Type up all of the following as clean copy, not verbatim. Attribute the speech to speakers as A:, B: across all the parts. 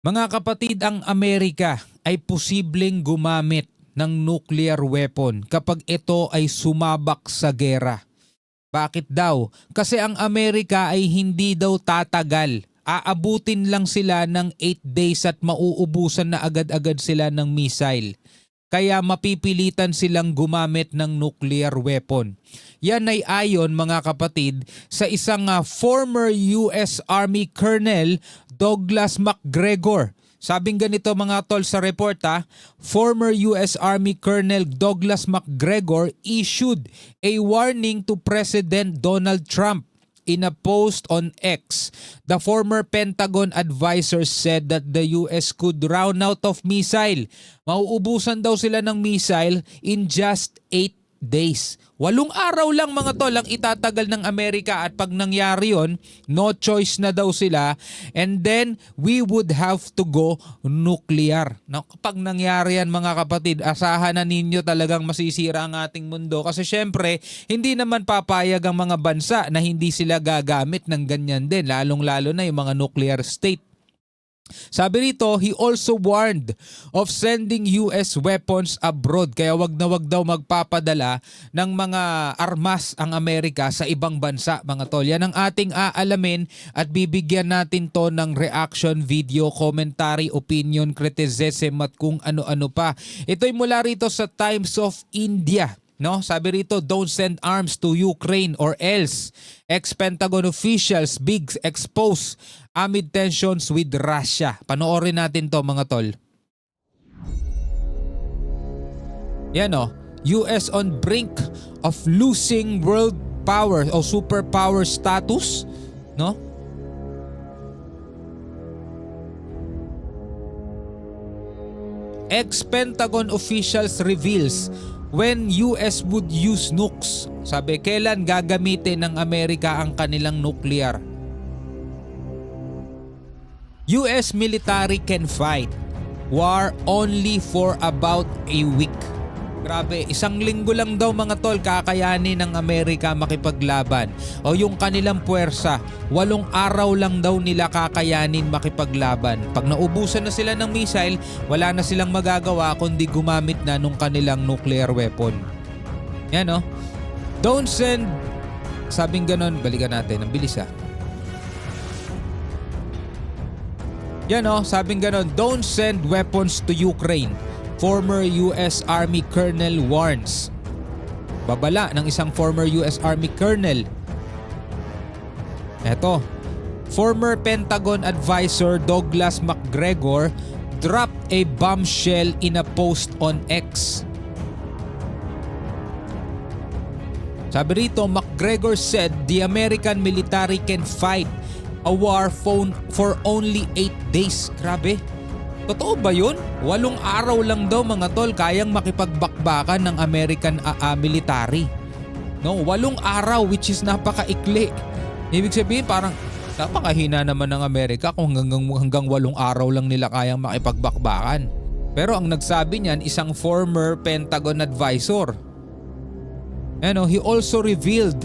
A: Mga kapatid, ang Amerika ay posibleng gumamit ng nuclear weapon kapag ito ay sumabak sa gera. Bakit daw? Kasi ang Amerika ay hindi daw tatagal. Aabutin lang sila ng 8 days at mauubusan na agad-agad sila ng missile. Kaya mapipilitan silang gumamit ng nuclear weapon. Yan ay ayon mga kapatid sa isang former US Army Colonel Douglas MacGregor. Sabing ganito mga tol sa report former US Army Colonel Douglas MacGregor issued a warning to President Donald Trump. In a post on X, the former Pentagon advisor said that the US could run out of missile. Mauubusan daw sila ng missile in just 8 days. 8 araw lang mga tol ang itatagal ng Amerika at pag nangyari yon, no choice na daw sila and then we would have to go nuclear. Kapag nangyari yan mga kapatid, asahan na ninyo talagang masisira ang ating mundo kasi syempre hindi naman papayag ang mga bansa na hindi sila gagamit ng ganyan din, lalong-lalo na yung mga nuclear state. Sabi rito, he also warned of sending US weapons abroad. Kaya wag na wag daw magpapadala ng mga armas ang Amerika sa ibang bansa mga tol. Yan ang ating aalamin at bibigyan natin to ng reaction video, commentary, opinion, criticism at kung ano-ano pa. Ito'y mula rito sa Times of India. No, sabi rito, don't send arms to Ukraine or else. Ex-Pentagon officials big expose amid tensions with Russia. Panoorin natin to mga tol. Yan US on brink of losing world power o superpower status, no? Ex-Pentagon officials reveals when US would use nukes. Sabi, kailan gagamitin ng Amerika ang kanilang nuclear? US military can fight war only for about a week. Grabe, 1 linggo lang daw mga tol kakayanin ng Amerika makipaglaban. O yung kanilang puwersa, 8 araw lang daw nila kakayanin makipaglaban. Pag naubusan na sila ng missile, wala na silang magagawa kundi gumamit na nung kanilang nuclear weapon. Yan Don't send, sabing ganon, balikan natin, ang bilis Yan sabing ganon, don't send weapons to Ukraine. Former US Army Colonel warns. Babala ng isang former US Army Colonel. Eto, former Pentagon advisor Douglas MacGregor dropped a bombshell in a post on X. Sabi rito, MacGregor said the American military can fight a war for only 8 days. Grabe. Totoo ba yun? 8 araw lang daw mga tol kayang makipagbakbakan ng American military. No, 8 araw which is napakaikli. Ibig sabihin parang napakahina naman ng Amerika kung hanggang 8 araw lang nila kayang makipagbakbakan. Pero ang nagsabi niyan isang former Pentagon advisor. He also revealed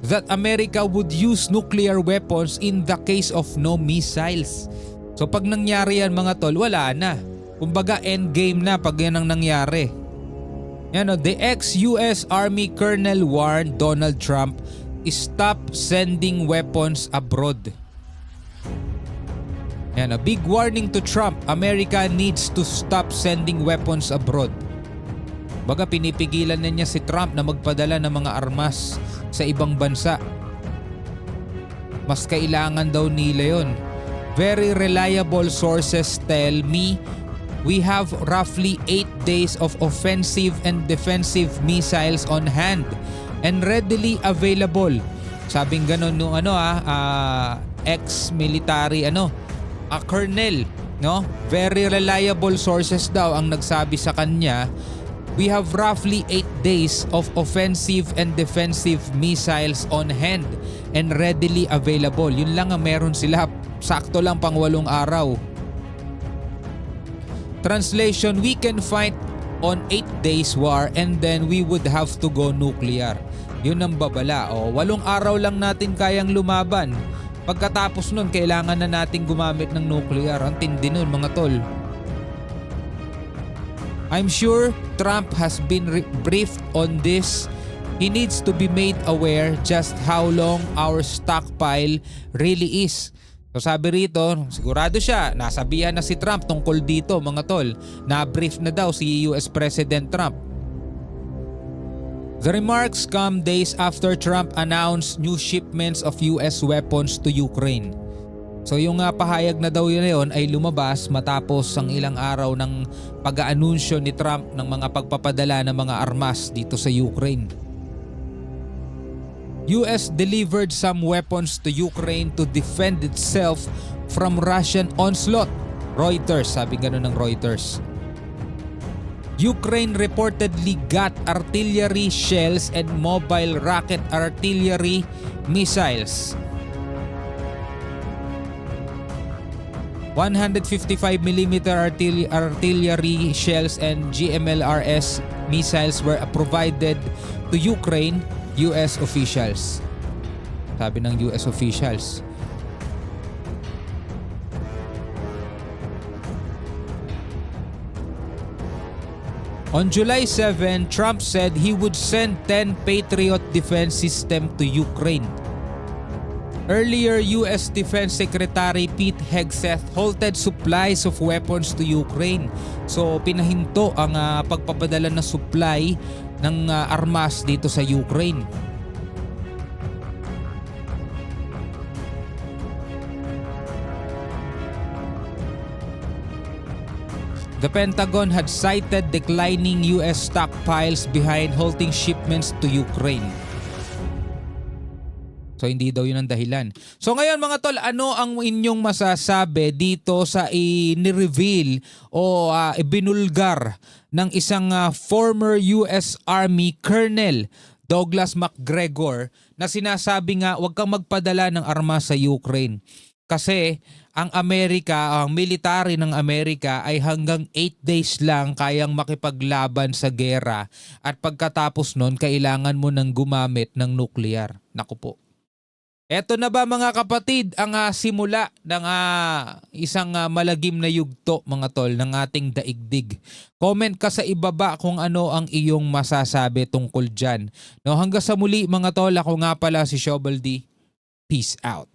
A: that America would use nuclear weapons in the case of no missiles. So pag nangyari yan mga tol, wala na. Kumbaga endgame na pag yan ang nangyari. The ex-US Army Colonel warned Donald Trump stop sending weapons abroad. A big warning to Trump, America needs to stop sending weapons abroad. Baga pinipigilan na niya si Trump na magpadala ng mga armas sa ibang bansa. Mas kailangan daw nila yon. Very reliable sources tell me we have roughly 8 days of offensive and defensive missiles on hand and readily available. Sabing ganon nung ex-military colonel, Very reliable sources daw ang nagsabi sa kanya. We have roughly 8 days of offensive and defensive missiles on hand and readily available. Yun lang ang meron sila. Sakto lang pang 8 araw. Translation, we can fight on 8 days war and then we would have to go nuclear. Yun ang babala. 8 araw lang natin kayang lumaban. Pagkatapos nun, kailangan na nating gumamit ng nuclear. Ang tindi nun, mga tol. I'm sure Trump has been briefed on this. He needs to be made aware just how long our stockpile really is. So sabi rito, sigurado siya, nasabihan na si Trump tungkol dito, mga tol. Na-brief na daw si US President Trump. The remarks come days after Trump announced new shipments of US weapons to Ukraine. So yung pahayag na daw yun ay lumabas matapos ang ilang araw ng pag-aanunsyo ni Trump ng mga pagpapadala ng mga armas dito sa Ukraine. US delivered some weapons to Ukraine to defend itself from Russian onslaught. Reuters, sabi gano'n ng Reuters. Ukraine reportedly got artillery shells and mobile rocket artillery missiles. 155mm artillery shells and GMLRS missiles were provided to Ukraine, US officials. Sabi ng US officials. On July 7, Trump said he would send 10 Patriot defense system to Ukraine. Earlier, US Defense Secretary Pete Hegseth halted supplies of weapons to Ukraine. So pinahinto ang pagpapadala ng supply ng armas dito sa Ukraine. The Pentagon had cited declining US stockpiles behind halting shipments to Ukraine. So hindi daw yun ang dahilan. So ngayon mga tol, ano ang inyong masasabi dito sa i-reveal o ibinulgar ng isang former US Army Colonel Douglas McGregor na sinasabi nga huwag kang magpadala ng armas sa Ukraine. Kasi ang Amerika, ang military ng Amerika ay hanggang 8 days lang kayang makipaglaban sa gera at pagkatapos nun kailangan mo nang gumamit ng nuclear. Naku po. Eto na ba mga kapatid ang simula ng isang malagim na yugto mga tol ng ating daigdig. Comment ka sa ibaba kung ano ang iyong masasabi tungkol dyan. No, hanggang sa muli mga tol, ako nga pala si Shovel D. Peace out.